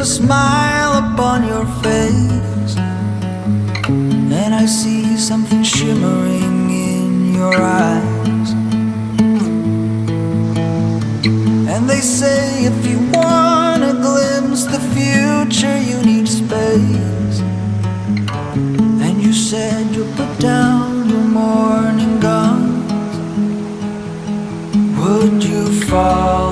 a smile upon your face, and I see something shimmering in your eyes. And they say if you wanna glimpse the future, you need space. And you said you'll put down your morning guns. Would you fall